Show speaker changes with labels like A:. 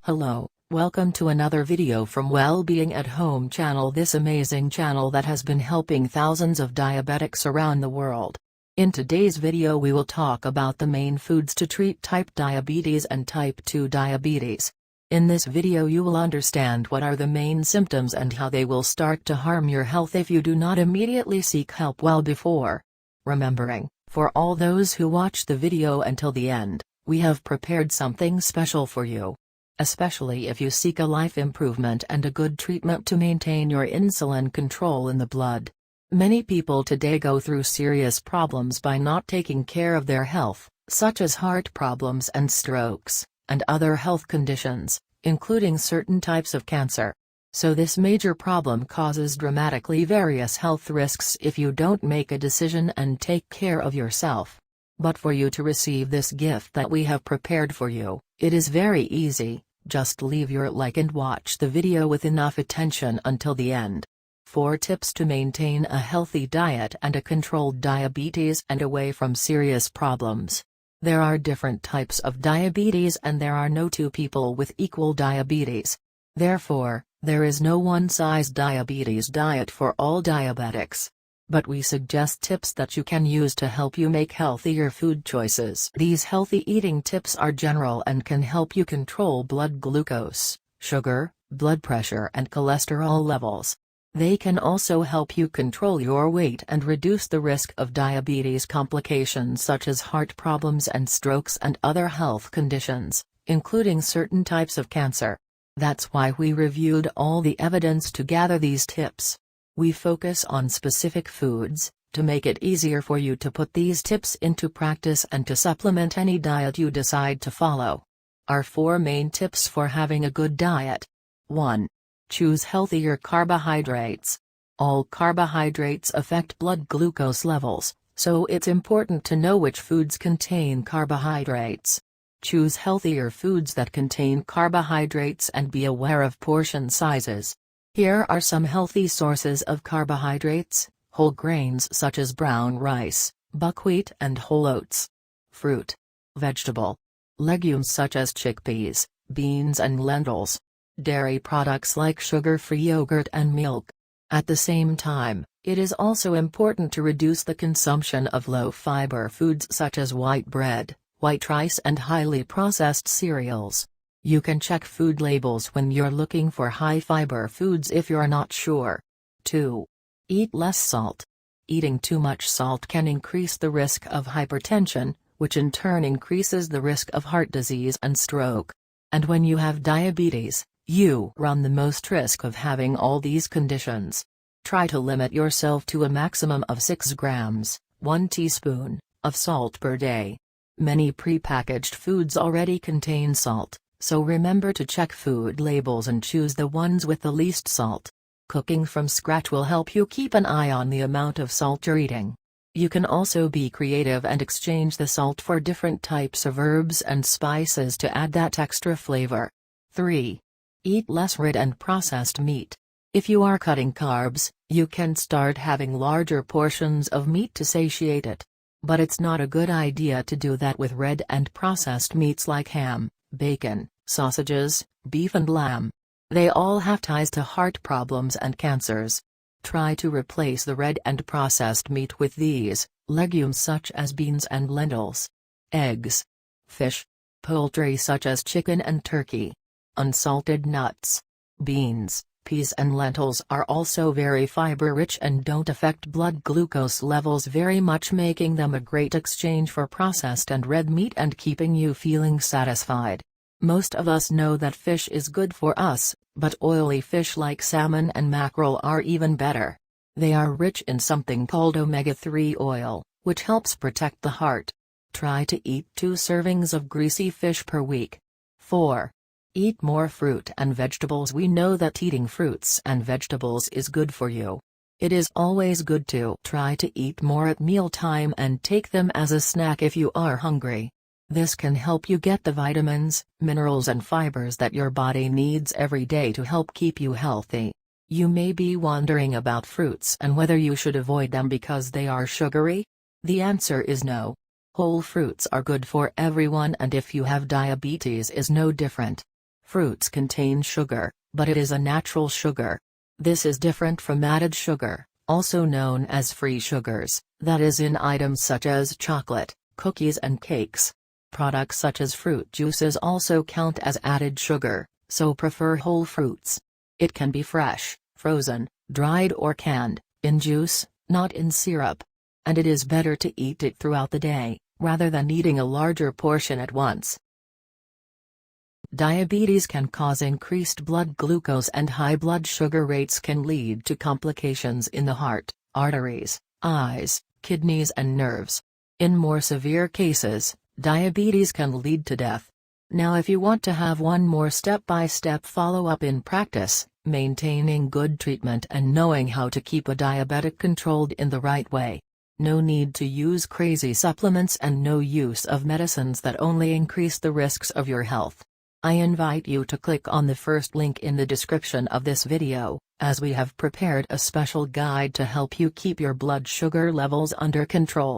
A: Hello, welcome to another video from Wellbeing at Home channel, this amazing channel that has been helping thousands of diabetics around the world. In today's video we will talk about the main foods to treat type diabetes and type 2 diabetes. In this video you will understand what are the main symptoms and how they will start to harm your health if you do not immediately seek help well before. Remembering, for all those who watch the video until the end, we have prepared something special for you. Especially if you seek a life improvement and a good treatment to maintain your insulin control in the blood. Many people today go through serious problems by not taking care of their health, such as heart problems and strokes, and other health conditions, including certain types of cancer. So this major problem causes dramatically various health risks if you don't make a decision and take care of yourself. But for you to receive this gift that we have prepared for you, it is very easy. Just leave your like and watch the video with enough attention until the end. 4 tips to maintain a healthy diet and a controlled diabetes and away from serious problems. There are different types of diabetes and there are no two people with equal diabetes. Therefore, there is no one-size-diabetes diet for all diabetics. But we suggest tips that you can use to help you make healthier food choices. These healthy eating tips are general and can help you control blood glucose, sugar, blood pressure and cholesterol levels. They can also help you control your weight and reduce the risk of diabetes complications such as heart problems and strokes and other health conditions, including certain types of cancer. That's why we reviewed all the evidence to gather these tips. We focus on specific foods, to make it easier for you to put these tips into practice and to supplement any diet you decide to follow. Our 4 main tips for having a good diet. 1. Choose healthier carbohydrates. All carbohydrates affect blood glucose levels, so it's important to know which foods contain carbohydrates. Choose healthier foods that contain carbohydrates and be aware of portion sizes. Here are some healthy sources of carbohydrates: whole grains such as brown rice, buckwheat and whole oats. Fruit. Vegetable. Legumes such as chickpeas, beans and lentils. Dairy products like sugar-free yogurt and milk. At the same time, it is also important to reduce the consumption of low-fiber foods such as white bread, white rice and highly processed cereals. You can check food labels when you're looking for high-fiber foods if you're not sure. 2. Eat less salt. Eating too much salt can increase the risk of hypertension, which in turn increases the risk of heart disease and stroke. And when you have diabetes, you run the most risk of having all these conditions. Try to limit yourself to a maximum of 6 grams, 1 teaspoon, of salt per day. Many prepackaged foods already contain salt. So remember to check food labels and choose the ones with the least salt. Cooking from scratch will help you keep an eye on the amount of salt you're eating. You can also be creative and exchange the salt for different types of herbs and spices to add that extra flavor. 3. Eat less red and processed meat. If you are cutting carbs, you can start having larger portions of meat to satiate it. But it's not a good idea to do that with red and processed meats like ham, bacon, sausages, beef and lamb. They all have ties to heart problems and cancers. Try to replace the red and processed meat with these: legumes such as beans and lentils, eggs, fish, poultry such as chicken and turkey, unsalted nuts, beans, peas and lentils are also very fiber-rich and don't affect blood glucose levels very much, making them a great exchange for processed and red meat and keeping you feeling satisfied. Most of us know that fish is good for us, but oily fish like salmon and mackerel are even better. They are rich in something called omega-3 oil, which helps protect the heart. Try to eat 2 servings of greasy fish per week. 4. Eat more fruit and vegetables. We know that eating fruits and vegetables is good for you. It is always good to try to eat more at mealtime and take them as a snack if you are hungry. This can help you get the vitamins, minerals and fibers that your body needs every day to help keep you healthy. You may be wondering about fruits and whether you should avoid them because they are sugary. The answer is no. Whole fruits are good for everyone, and if you have diabetes is no different. Fruits contain sugar, but it is a natural sugar. This is different from added sugar, also known as free sugars, that is in items such as chocolate, cookies and cakes. Products such as fruit juices also count as added sugar, so prefer whole fruits. It can be fresh, frozen, dried or canned, in juice, not in syrup. And it is better to eat it throughout the day, rather than eating a larger portion at once. Diabetes can cause increased blood glucose, and high blood sugar rates can lead to complications in the heart, arteries, eyes, kidneys and nerves. In more severe cases, diabetes can lead to death. Now if you want to have one more step-by-step follow-up in practice, maintaining good treatment and knowing how to keep a diabetic controlled in the right way. No need to use crazy supplements and no use of medicines that only increase the risks of your health. I invite you to click on the first link in the description of this video, as we have prepared a special guide to help you keep your blood sugar levels under control.